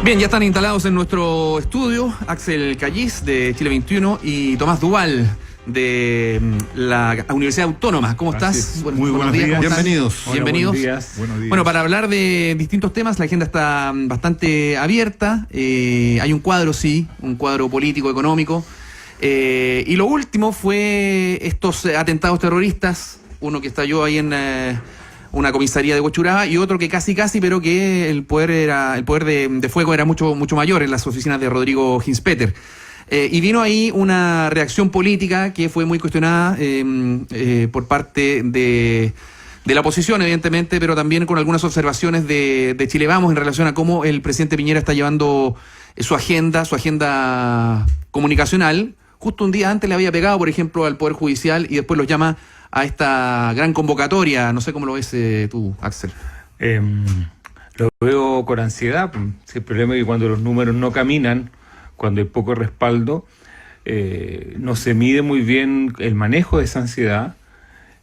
Bien, ya están instalados en nuestro estudio Axel Cayís de Chile 21 y Tomás Duval de la Universidad Autónoma. ¿Cómo estás? Muy buenos días. Bienvenidos. Hola, Bienvenidos. Buenos días. Bueno, para hablar de distintos temas, la agenda está bastante abierta. Hay un cuadro, sí, un cuadro político, económico. Y lo último fue estos atentados terroristas. Uno que estalló ahí en una comisaría de Huachuraba y otro que casi, pero que el poder de fuego era mucho mayor en las oficinas de Rodrigo Hinspeter. Y vino ahí una reacción política que fue muy cuestionada por parte de la oposición, evidentemente, pero también con algunas observaciones de Chile Vamos en relación a cómo el presidente Piñera está llevando su agenda comunicacional. Justo un día antes le había pegado, por ejemplo, al Poder Judicial y después los llama a esta gran convocatoria. No sé cómo lo ves tú, Axel. Lo veo con ansiedad. El problema es que cuando los números no caminan, cuando hay poco respaldo, no se mide muy bien el manejo de esa ansiedad.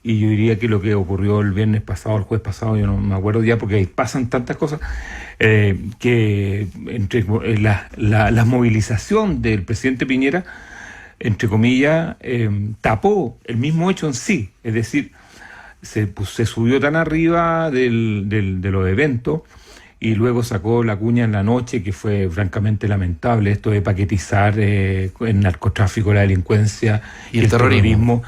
Y yo diría que lo que ocurrió el viernes pasado, el jueves pasado, yo no me acuerdo ya porque ahí pasan tantas cosas, que entre la movilización del presidente Piñera, entre comillas, tapó el mismo hecho en sí. Es decir, se subió tan arriba de los eventos y luego sacó la cuña en la noche, que fue francamente lamentable, esto de paquetizar el narcotráfico, la delincuencia y el terrorismo.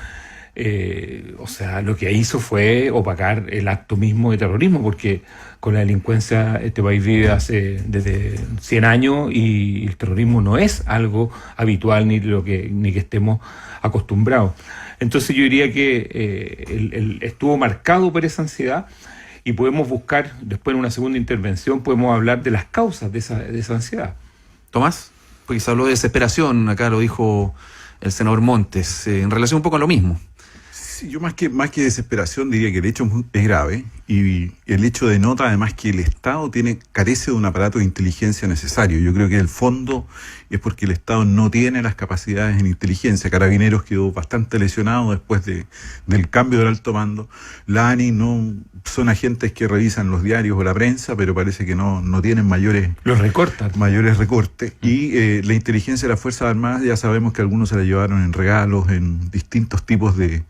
O sea, lo que hizo fue opacar el acto mismo de terrorismo, porque con la delincuencia este país vive desde 100 años y el terrorismo no es algo habitual ni que estemos acostumbrados. Entonces yo diría que estuvo marcado por esa ansiedad y podemos buscar, después en una segunda intervención, podemos hablar de las causas de esa ansiedad. Tomás, porque se habló de desesperación, acá lo dijo el senador Montes, en relación un poco a lo mismo. Sí, yo más que desesperación diría que el hecho es grave y el hecho denota además que el Estado carece de un aparato de inteligencia necesario. Yo creo que el fondo es porque el Estado no tiene las capacidades en inteligencia. Carabineros quedó bastante lesionado después del cambio del alto mando. La ANI no son agentes que revisan los diarios o la prensa, pero parece que no tienen mayores recortes. Y la inteligencia de las Fuerzas Armadas, ya sabemos que algunos se la llevaron en regalos, en distintos tipos de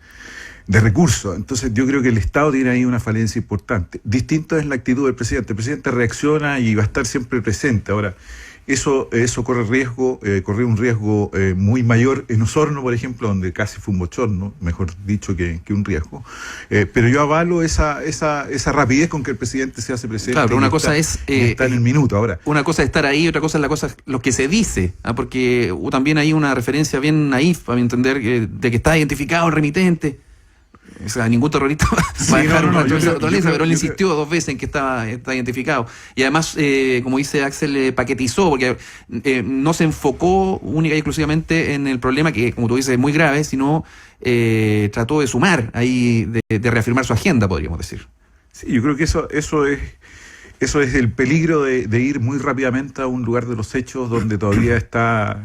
recursos. Entonces yo creo que el Estado tiene ahí una falencia importante. Distinto es la actitud del presidente. El presidente reacciona y va a estar siempre presente. Ahora, eso corre un riesgo muy mayor en Osorno, por ejemplo, donde casi fue un bochorno, mejor dicho que un riesgo. Pero yo avalo esa rapidez con que el presidente se hace presente. Claro, pero una cosa es está en el minuto. Ahora, una cosa es estar ahí, otra cosa es lo que se dice, porque también hay una referencia bien naif, a mi entender, de que está identificado el remitente. O sea, ningún terrorista va a dejar una naturaleza, pero él insistió 2 veces en que está identificado. Y además, como dice Axel, paquetizó, porque no se enfocó única y exclusivamente en el problema, que como tú dices es muy grave, sino trató de sumar ahí, de reafirmar su agenda, podríamos decir. Sí, yo creo que eso es el peligro de ir muy rápidamente a un lugar de los hechos donde todavía está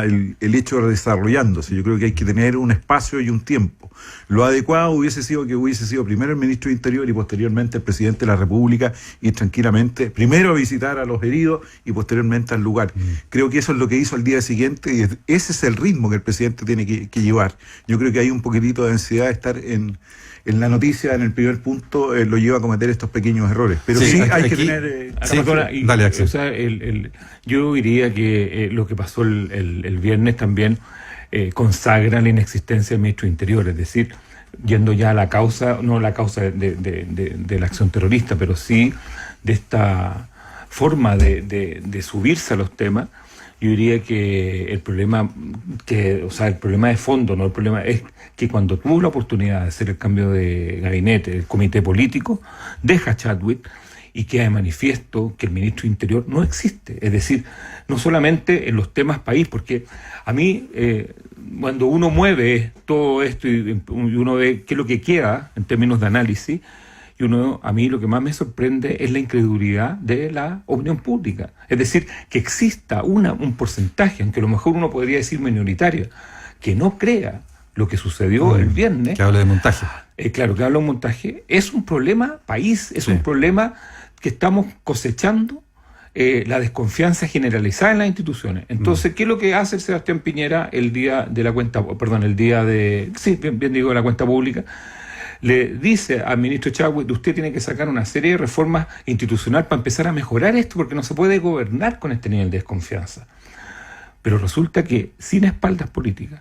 el hecho desarrollándose. Yo creo que hay que tener un espacio y un tiempo. Lo adecuado hubiese sido primero el ministro de Interior y posteriormente el presidente de la República, ir tranquilamente, primero a visitar a los heridos y posteriormente al lugar. Creo que eso es lo que hizo al día siguiente y ese es el ritmo que el presidente tiene que llevar. Yo creo que hay un poquitito de ansiedad de estar en la noticia, en el primer punto, lo lleva a cometer estos pequeños errores. Pero sí hay que tener... Dale, Axel. O sea, yo diría que lo que pasó el viernes también consagra la inexistencia del ministro de Interior, es decir, yendo ya a la causa, no la causa de la acción terrorista, pero sí de esta forma de subirse a los temas. Yo diría que el problema de fondo, no el problema es que cuando tuvo la oportunidad de hacer el cambio de gabinete, el comité político, deja a Chadwick y queda de manifiesto que el ministro de Interior no existe. Es decir, no solamente en los temas país, porque a mí, cuando uno mueve todo esto y uno ve qué es lo que queda en términos de análisis, a mí lo que más me sorprende es la incredulidad de la opinión pública. Es decir, que exista un porcentaje, aunque a lo mejor uno podría decir minoritario, que no crea lo que sucedió el viernes. Que habla de montaje. Claro, que habla de montaje. Es un problema país, es un problema que estamos cosechando la desconfianza generalizada en las instituciones. Entonces, ¿qué es lo que hace el Sebastián Piñera el día de la cuenta, perdón, el día de, sí, bien digo, de la cuenta pública? Le dice al ministro Chadwick, usted tiene que sacar una serie de reformas institucionales para empezar a mejorar esto, porque no se puede gobernar con este nivel de desconfianza. Pero resulta que sin espaldas políticas,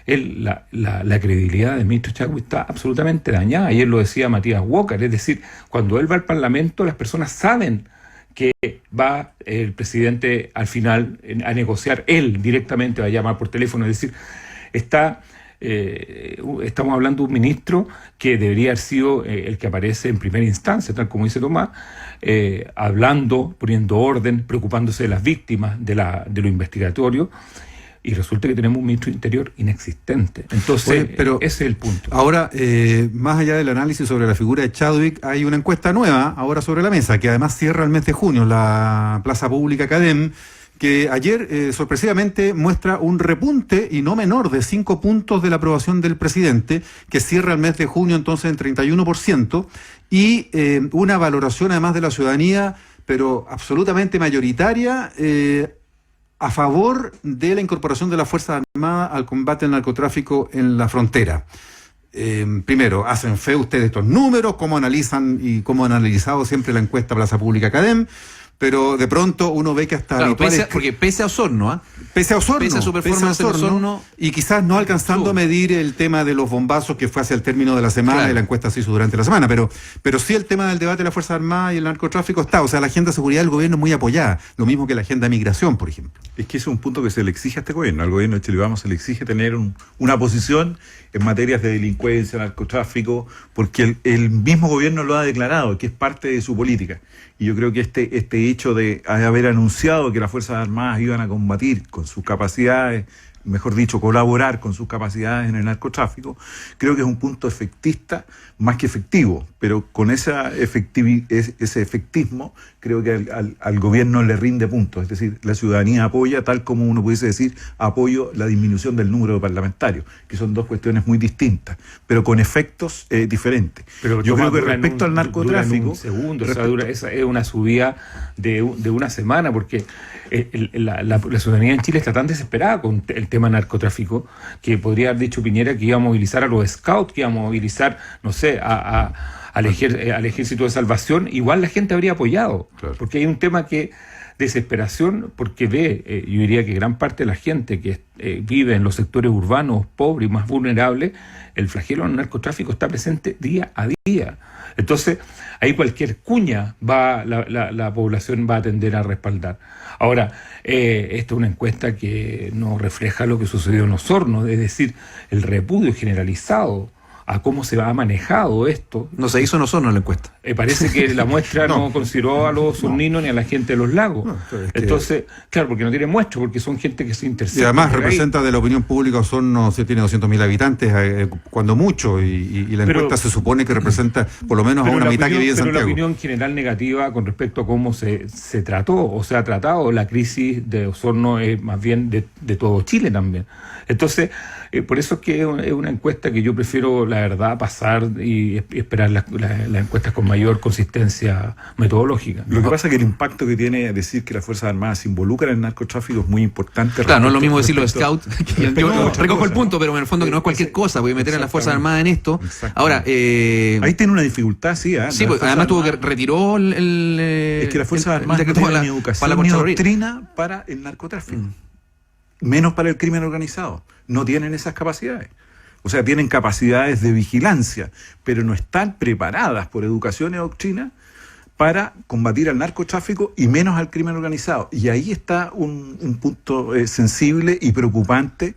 la credibilidad del ministro Chadwick está absolutamente dañada. Ayer lo decía Matías Walker, es decir, cuando él va al Parlamento, las personas saben que va el presidente al final a negociar, él directamente va a llamar por teléfono, es decir, estamos hablando de un ministro que debería haber sido el que aparece en primera instancia, tal como dice Tomás, hablando, poniendo orden, preocupándose de las víctimas de lo investigatorio, y resulta que tenemos un ministro de Interior inexistente. Entonces, pero ese es el punto. Ahora, más allá del análisis sobre la figura de Chadwick, hay una encuesta nueva ahora sobre la mesa, que además cierra el mes de junio, la Plaza Pública Academ, que ayer sorpresivamente muestra un repunte y no menor de 5 puntos de la aprobación del presidente, que cierra el mes de junio entonces en 31%, y una valoración además de la ciudadanía, pero absolutamente mayoritaria, a favor de la incorporación de las Fuerzas Armadas al combate al narcotráfico en la frontera. Primero, ¿hacen fe ustedes estos números? ¿Cómo analizan y cómo han analizado siempre la encuesta Plaza Pública Academ? Pero de pronto uno ve que hasta habituales... porque pese a Osorno, pese a Osorno, pese a su performance en Osorno, y quizás no alcanzando a medir el tema de los bombazos que fue hacia el término de la semana, y la encuesta se hizo durante la semana, pero sí el tema del debate de las Fuerzas Armadas y el narcotráfico está, o sea, la agenda de seguridad del gobierno es muy apoyada, lo mismo que la agenda de migración, por ejemplo. Es que ese es un punto que se le exige a este gobierno, al gobierno de Chile Vamos se le exige tener una posición en materias de delincuencia, narcotráfico, porque el mismo gobierno lo ha declarado, que es parte de su política. Y yo creo que este hecho de haber anunciado que las Fuerzas Armadas iban a combatir con sus capacidades, mejor dicho, colaborar con sus capacidades en el narcotráfico, creo que es un punto efectista más que efectivo, pero con ese efectismo creo que al gobierno le rinde puntos, es decir, la ciudadanía apoya, tal como uno pudiese decir, apoyo la disminución del número de parlamentarios, que son dos cuestiones muy distintas, pero con efectos diferentes. Pero yo creo que respecto al narcotráfico... Esa es una subida de una semana, porque la ciudadanía en Chile está tan desesperada con el tema narcotráfico que podría haber dicho Piñera que iba a movilizar a los scouts, que iba a movilizar, no sé, al ejército de salvación. Igual la gente habría apoyado, claro. Porque hay un tema que desesperación, porque yo diría que gran parte de la gente que vive en los sectores urbanos, pobres y más vulnerables, el flagelo del narcotráfico está presente día a día. Entonces, ahí cualquier cuña la población va a tender a respaldar. Ahora, esta es una encuesta que no refleja lo que sucedió en Osorno, es decir, el repudio generalizado a cómo se ha manejado esto. No se hizo en Osorno la encuesta. Parece que la muestra no consideró a los osorninos ni a la gente de los lagos. Entonces, claro, porque no tiene muestra, porque son gente que se interesa. Y además representa de la opinión pública, Osorno se tiene 200.000 habitantes, cuando mucho, y la encuesta se supone que representa por lo menos a una mitad que vive en Santiago. Pero la opinión general negativa con respecto a cómo se trató o se ha tratado la crisis de Osorno es más bien de todo Chile también. Entonces, por eso es que es una encuesta que yo prefiero, la verdad, pasar y esperar las encuestas con mayor consistencia metodológica. Lo que pasa es que el impacto que tiene decir que las Fuerzas Armadas se involucran en el narcotráfico es muy importante. Claro, no es lo mismo decir los scouts. Yo recojo el punto, pero en el fondo que no es cualquier cosa, voy a meter a las Fuerzas Armadas en esto. Ahora, ahí tiene una dificultad, sí. Sí, pues, además tuvo que retiró es que las Fuerzas Armadas no tienen ni educación ni doctrina para el narcotráfico. Menos para el crimen organizado. No tienen esas capacidades. O sea, tienen capacidades de vigilancia, pero no están preparadas por educación y doctrina para combatir al narcotráfico y menos al crimen organizado. Y ahí está un punto sensible y preocupante,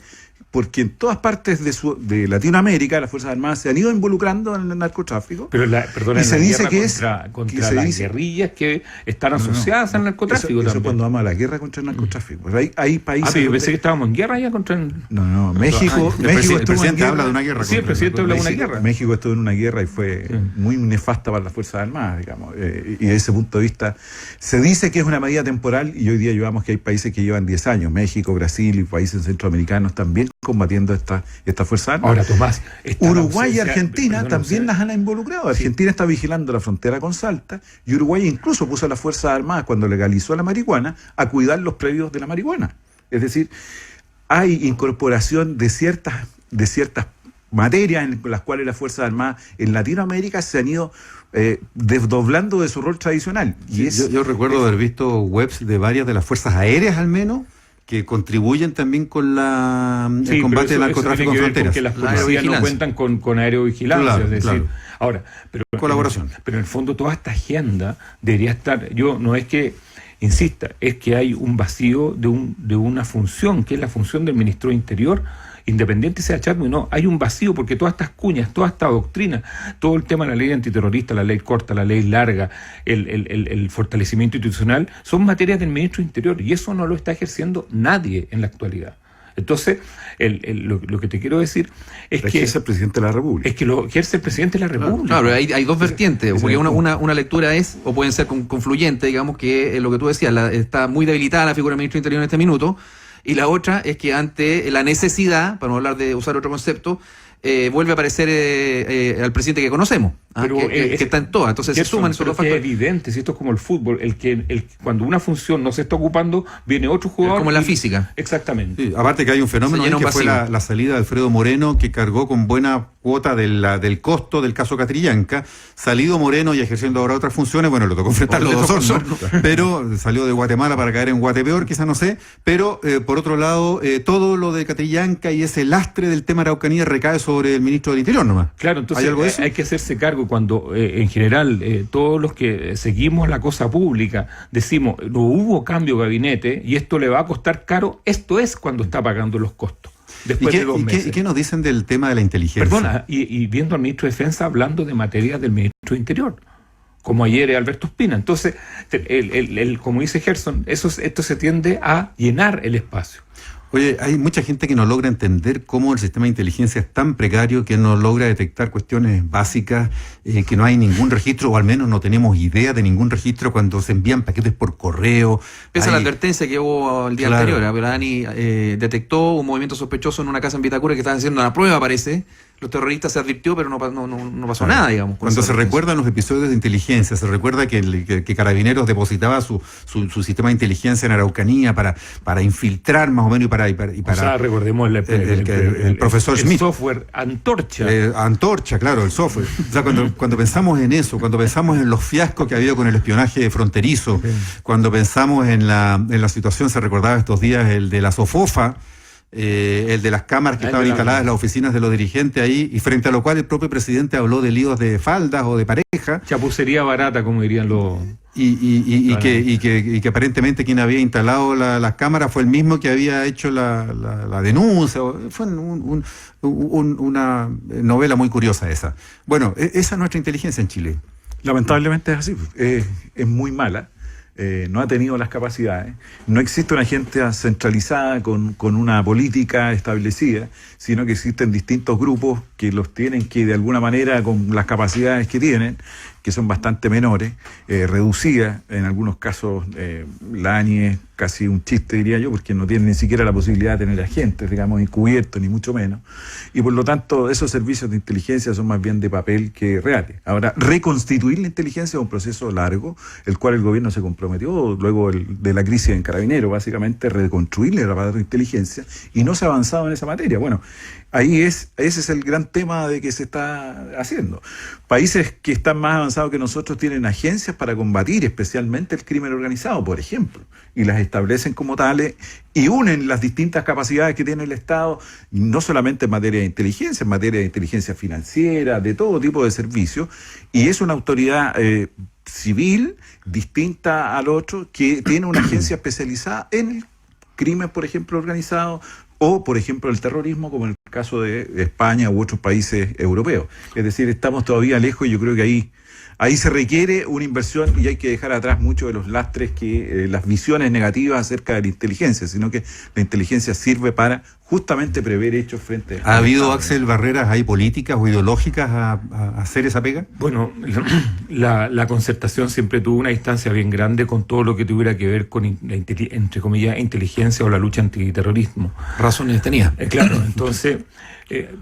porque en todas partes de Latinoamérica las Fuerzas Armadas se han ido involucrando en el narcotráfico. Pero y se dice que es contra las guerrillas que están asociadas al narcotráfico. Eso es cuando vamos a la guerra contra el narcotráfico. Hay países. Yo pensé que estábamos en guerra ya contra el... No, México el presidente habla de una guerra. Sí, el presidente habla de una guerra. México estuvo en una guerra y fue muy nefasta para las Fuerzas Armadas, digamos. Y desde ese punto de vista, se dice que es una medida temporal, y hoy día llevamos que hay países que llevan 10 años, México, Brasil y países centroamericanos también, combatiendo esta Fuerza Armada. Ahora, Tomás, Uruguay y Argentina también las han involucrado. Argentina está vigilando la frontera con Salta y Uruguay incluso puso a las Fuerzas Armadas, cuando legalizó la marihuana, a cuidar los predios de la marihuana. Es decir, hay incorporación de ciertas materias en las cuales las Fuerzas Armadas en Latinoamérica se han ido desdoblando de su rol tradicional. Y yo recuerdo haber visto webs de varias de las fuerzas aéreas, al menos, que contribuyen también con el combate del narcotráfico en fronteras. Porque las policías no cuentan con aerovigilancia, claro, es decir, claro. Ahora, Colaboración. Pero en el fondo toda esta agenda debería estar, no es que insista, es que hay un vacío de una función, que es la función del ministro de Interior, independiente sea Chadwick, no, hay un vacío porque todas estas cuñas, toda esta doctrina, todo el tema de la ley antiterrorista, la ley corta, la ley larga, el fortalecimiento institucional, son materias del ministro de Interior y eso no lo está ejerciendo nadie en la actualidad. Entonces, lo que te quiero decir es que es el presidente de la República. Es que lo ejerce el presidente de la República. Claro, hay dos vertientes, porque una lectura es, o pueden ser confluyentes, digamos, que lo que tú decías, está muy debilitada la figura del ministro de Interior en este minuto, y la otra es que ante la necesidad, para no hablar de usar otro concepto, vuelve a aparecer al presidente que conocemos, que está en todas. Entonces se suman esos dos factores. Es evidente, si esto es como el fútbol, cuando una función no se está ocupando, viene otro jugador. Es como en la física. Exactamente. Sí, aparte que hay un fenómeno ahí que fue la salida de Alfredo Moreno, que cargó con buena cuota del costo del caso Catrillanca. Salido Moreno y ejerciendo ahora otras funciones, bueno, le tocó enfrentar los dos hornos, pero salió de Guatemala para caer en Guatepeor, quizás no sé, pero por otro lado, todo lo de Catrillanca y ese lastre del tema Araucanía recae sobre el ministro del Interior nomás. Claro, entonces ¿Hay algo de eso? hay que hacerse cargo cuando en general todos los que seguimos la cosa pública decimos no hubo cambio de gabinete y esto le va a costar caro, esto es cuando está pagando los costos. Después de 2 meses. ¿Y qué nos dicen del tema de la inteligencia? Perdona, y viendo al ministro de Defensa hablando de materia del ministro de Interior, como ayer Alberto Espina. Entonces, como dice Gerson, esto se tiende a llenar el espacio. Oye, hay mucha gente que no logra entender cómo el sistema de inteligencia es tan precario que no logra detectar cuestiones básicas, que no hay ningún registro, o al menos no tenemos idea de ningún registro cuando se envían paquetes por correo. Esa es la advertencia que hubo el día anterior. La DANI detectó un movimiento sospechoso en una casa en Vitacura que estaban haciendo una prueba, parece. Los terroristas se advirtió, pero no pasó nada, digamos. Cuando se recuerdan los episodios de inteligencia, se recuerda que Carabineros depositaba su sistema de inteligencia en Araucanía para infiltrar más o menos y para o sea, recordemos el profesor Schmidt. El software Antorcha. Antorcha, claro, el software. O sea, cuando pensamos en eso, cuando pensamos en los fiascos que ha habido con el espionaje fronterizo, cuando pensamos en la situación, se recordaba estos días el de la Sofofa, el de las cámaras que estaban instaladas en las oficinas de los dirigentes ahí, y frente a lo cual el propio presidente habló de líos de faldas o de pareja. Chapucería barata, como dirían los... Y que aparentemente quien había instalado las cámaras fue el mismo que había hecho la denuncia. Fue una novela muy curiosa esa. Bueno, esa es nuestra inteligencia en Chile. Lamentablemente es así, es muy mala. No ha tenido las capacidades, no existe una agencia centralizada con una política establecida, sino que existen distintos grupos que los tienen que de alguna manera, con las capacidades que tienen, que son bastante menores, reducidas, en algunos casos la ANI es casi un chiste, diría yo, porque no tiene ni siquiera la posibilidad de tener agentes, digamos, encubiertos, ni mucho menos, y por lo tanto esos servicios de inteligencia son más bien de papel que reales. Ahora, reconstituir la inteligencia es un proceso largo, el cual el gobierno se comprometió luego de la crisis en Carabineros, básicamente reconstruir el aparato de inteligencia, y no se ha avanzado en esa materia. Bueno, ese es el gran tema de que se está haciendo. Países que están más avanzados que nosotros tienen agencias para combatir especialmente el crimen organizado, por ejemplo, y las establecen como tales y unen las distintas capacidades que tiene el Estado, no solamente en materia de inteligencia financiera, de todo tipo de servicios, y es una autoridad civil distinta al otro que tiene una agencia especializada en el crimen, por ejemplo, organizado, o, por ejemplo, el terrorismo, como en el caso de España u otros países europeos. Es decir, estamos todavía lejos y yo creo que ahí ahí se requiere una inversión y hay que dejar atrás muchos de los lastres que las visiones negativas acerca de la inteligencia, sino que la inteligencia sirve para justamente prever hechos frente a... ¿Ha habido, Axel, barreras ahí políticas o ideológicas a hacer esa pega? Bueno, la concertación siempre tuvo una distancia bien grande con todo lo que tuviera que ver con, entre comillas, inteligencia o la lucha antiterrorismo. Razones tenía. Claro, entonces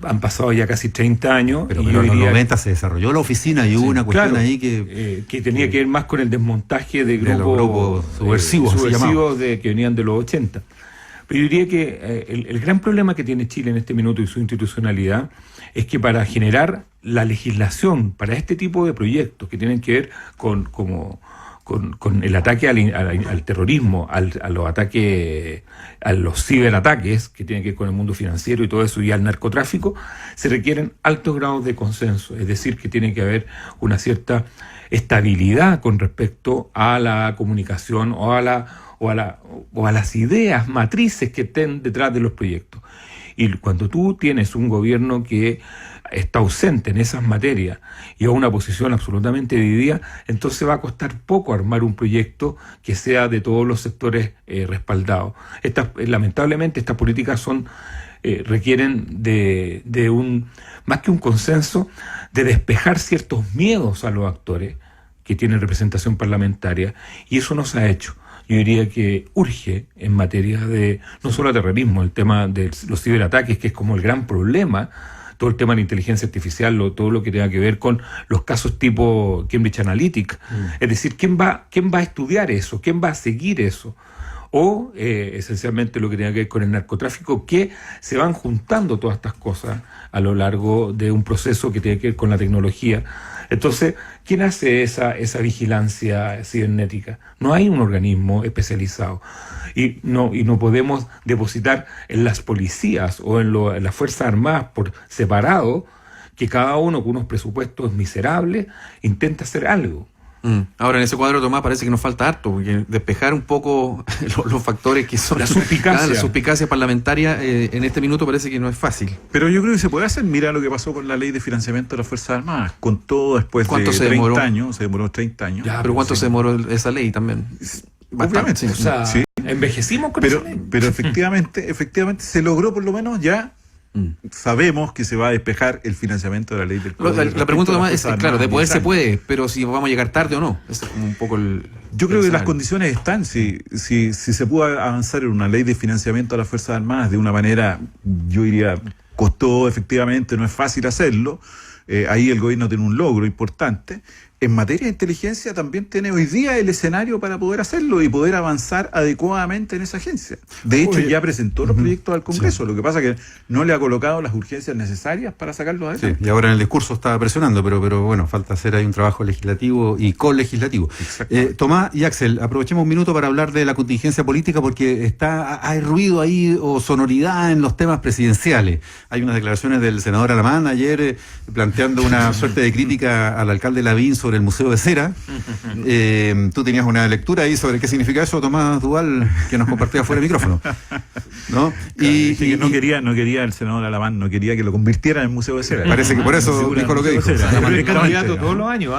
han pasado ya casi 30 años. Pero y en los 90 se desarrolló la oficina y hubo una cuestión ahí que tenía que ver más con el desmontaje de grupos subversivos, que venían de los 80. Pero yo diría que el gran problema que tiene Chile en este minuto y su institucionalidad es que para generar la legislación para este tipo de proyectos que tienen que ver con el ataque al terrorismo, a los ataques, a los ciberataques que tienen que ver con el mundo financiero y todo eso, y al narcotráfico, se requieren altos grados de consenso. Es decir, que tiene que haber una cierta estabilidad con respecto a la comunicación o a las ideas matrices que estén detrás de los proyectos. Y cuando tú tienes un gobierno que está ausente en esas materias y a una posición absolutamente dividida, entonces va a costar poco armar un proyecto que sea de todos los sectores respaldados. Lamentablemente estas políticas requieren de un, más que un consenso, de despejar ciertos miedos a los actores que tienen representación parlamentaria, y eso no se ha hecho. Yo diría que urge en materia de, no solo terrorismo, el tema de los ciberataques, que es como el gran problema, todo el tema de la inteligencia artificial, todo lo que tenga que ver con los casos tipo Cambridge Analytica. Es decir, ¿quién va a estudiar eso? ¿Quién va a seguir eso? O esencialmente lo que tenga que ver con el narcotráfico, que se van juntando todas estas cosas a lo largo de un proceso que tiene que ver con la tecnología. Entonces, ¿quién hace esa vigilancia cibernética? No hay un organismo especializado. Y no podemos depositar en las policías o en las Fuerzas Armadas por separado, que cada uno con unos presupuestos miserables intenta hacer algo. Ahora, en ese cuadro, Tomás, parece que nos falta harto, porque despejar un poco los factores que son la suspicacia parlamentaria en este minuto parece que no es fácil. Pero yo creo que se puede hacer. Mira lo que pasó con la ley de financiamiento de las Fuerzas Armadas, con todo después de 30 años, se demoró 30 años. Ya, pero ¿cuánto se demoró esa ley también? Obviamente, o sea, sí. Envejecimos con esa ley. Pero efectivamente se logró, por lo menos ya sabemos que se va a despejar el financiamiento de la ley del Código. La pregunta, Tomás, es, claro, de poder se puede, pero si vamos a llegar tarde o no. Ese es como un poco Yo creo que las condiciones están. Si se pudo avanzar en una ley de financiamiento a las Fuerzas Armadas de una manera, yo diría, costó efectivamente, no es fácil hacerlo. Ahí el gobierno tiene un logro importante. En materia de inteligencia también tiene hoy día el escenario para poder hacerlo y poder avanzar adecuadamente en esa agencia. De hecho, ya presentó los proyectos al Congreso. Lo que pasa es que no le ha colocado las urgencias necesarias para sacarlos adelante. Sí, y ahora en el discurso está presionando, pero bueno, falta hacer ahí un trabajo legislativo y colegislativo. Tomás y Axel, aprovechemos un minuto para hablar de la contingencia política, porque hay ruido ahí o sonoridad en los temas presidenciales. Hay unas declaraciones del senador Alamán ayer planteando una suerte de crítica al alcalde Lavín sobre el Museo de Cera. Tú tenías una lectura ahí sobre qué significa eso, Tomás Duval, que nos compartía fuera de micrófono, ¿no? Claro, no quería el senador Alamán, no quería que lo convirtieran en Museo de Cera. Parece que por eso dijo lo que dijo. Alamán es candidato todos los años,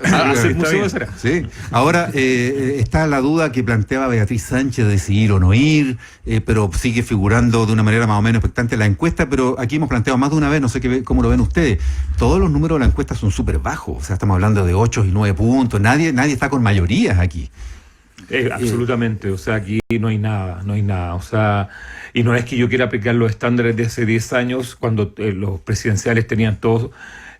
hacer Museo de Cera. Sí. Ahora está la duda que planteaba Beatriz Sánchez de si ir o no ir, pero sigue figurando de una manera más o menos expectante la encuesta, pero aquí hemos planteado más de una vez, no sé cómo lo ven ustedes, todos los números de la encuesta son súper bajos, o sea, estamos hablando de 8 y 9 puntos, nadie está con mayorías aquí. Absolutamente, o sea, aquí no hay nada, o sea, y no es que yo quiera aplicar los estándares de hace 10 años, cuando los presidenciales tenían todos,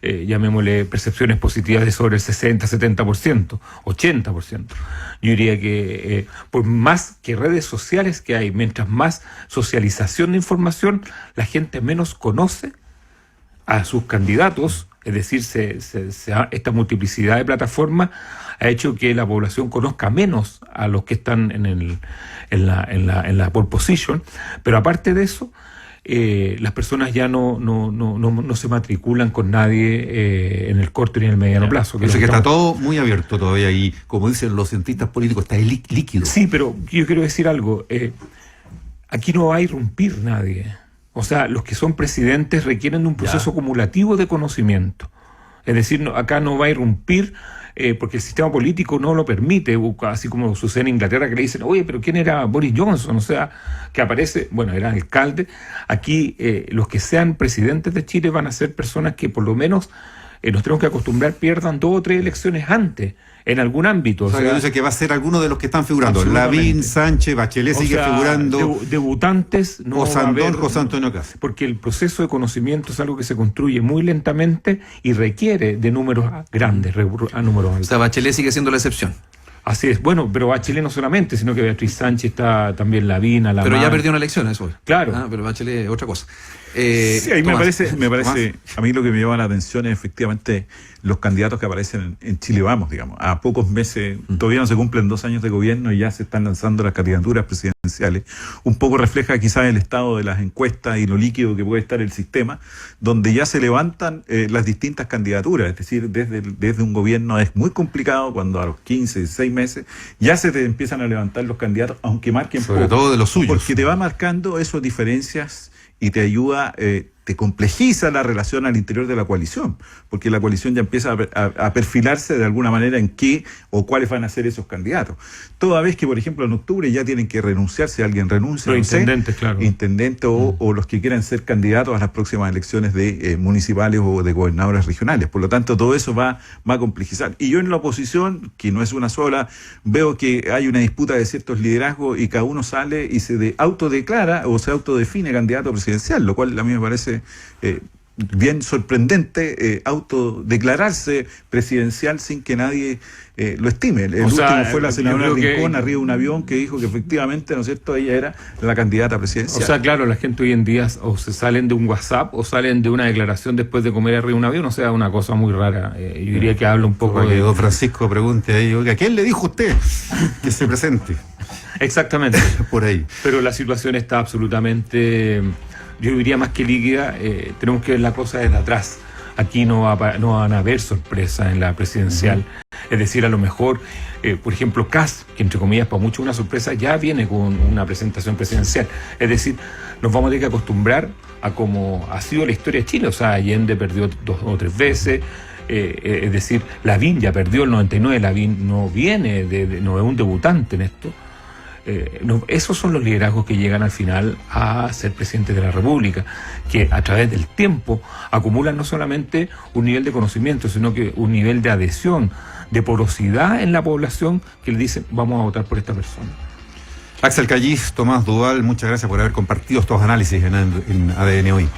llamémosle percepciones positivas de sobre el 60, 70%, 80%. Yo diría que por más que redes sociales que hay, mientras más socialización de información, la gente menos conoce a sus candidatos, es decir, esta multiplicidad de plataformas ha hecho que la población conozca menos a los que están en la pole position, pero aparte de eso, las personas ya no se matriculan con nadie en el corto ni en el mediano plazo. Parece que está todo muy abierto todavía y, como dicen los cientistas políticos, está líquido. Sí, pero yo quiero decir algo. Aquí no va a irrumpir nadie. O sea, los que son presidentes requieren de un proceso acumulativo de conocimiento. Es decir, acá no va a irrumpir porque el sistema político no lo permite, así como sucede en Inglaterra, que le dicen, oye, pero ¿quién era Boris Johnson? O sea, que aparece, bueno, era alcalde. Aquí los que sean presidentes de Chile van a ser personas que por lo menos nos tenemos que acostumbrar, pierdan 2 o 3 elecciones antes, en algún ámbito. O sea, que dice que va a ser alguno de los que están figurando. Lavín, Sánchez, Bachelet sigue figurando. Debutantes no va a haber, José Antonio Cast. porque el proceso de conocimiento es algo que se construye muy lentamente y requiere de números grandes, a números O altos. sea, Bachelet sigue siendo la excepción. Así es. Bueno, pero Bachelet no solamente, sino que Beatriz Sánchez está también, Lavín, Alamán. Pero ya perdió una elección, eso es. Claro. Pero Bachelet es otra cosa. Sí, ahí Tomás. me parece, a mí lo que me llama la atención es efectivamente los candidatos que aparecen en Chile Vamos, digamos. A pocos meses, todavía no se cumplen 2 años de gobierno y ya se están lanzando las candidaturas presidenciales. Un poco refleja quizás el estado de las encuestas y lo líquido que puede estar el sistema, donde ya se levantan las distintas candidaturas. Es decir, desde un gobierno es muy complicado cuando a los 15, 16 meses ya se te empiezan a levantar los candidatos, aunque marquen Sobre poco, todo de los suyos. porque te va marcando esas diferencias y te ayuda, te complejiza la relación al interior de la coalición, porque la coalición ya empieza a perfilarse de alguna manera en qué o cuáles van a ser esos candidatos. Toda vez que, por ejemplo, en octubre ya tienen que renunciar, si alguien renuncia, Los intendentes, claro. intendentes o los que quieran ser candidatos a las próximas elecciones de municipales o de gobernadores regionales. Por lo tanto, todo eso va a complejizar. Y yo en la oposición, que no es una sola, veo que hay una disputa de ciertos liderazgos y cada uno sale y se autodeclara o se autodefine candidato presidencial, lo cual a mí me parece bien sorprendente, autodeclararse presidencial sin que nadie lo estime. El último fue la senadora Rincón arriba de un avión que dijo que efectivamente, ¿no es cierto?, ella era la candidata presidencial. O sea, claro, la gente hoy en día o se salen de un WhatsApp o salen de una declaración después de comer arriba de un avión, o sea, una cosa muy rara. Yo diría que habla un poco Para que de... don Francisco pregunte ahí, oiga, ¿quién le dijo a usted que se presente? Exactamente. Por ahí. Pero la situación está absolutamente, yo diría más que líquida. Tenemos que ver la cosa desde atrás. Aquí no van a haber sorpresas en la presidencial. Es decir, a lo mejor, por ejemplo, Kast, que entre comillas para muchos una sorpresa, ya viene con una presentación presidencial. Es decir, nos vamos a tener que acostumbrar a cómo ha sido la historia de Chile. O sea, Allende perdió 2 o 3 veces. Es decir, Lavín ya perdió el 99. Lavín no viene, no es un debutante en esto. Esos son los liderazgos que llegan al final a ser presidente de la República, que a través del tiempo acumulan no solamente un nivel de conocimiento, sino que un nivel de adhesión, de porosidad en la población, que le dicen vamos a votar por esta persona. Axel Callis, Tomás Duval, muchas gracias por haber compartido estos análisis en ADN Hoy.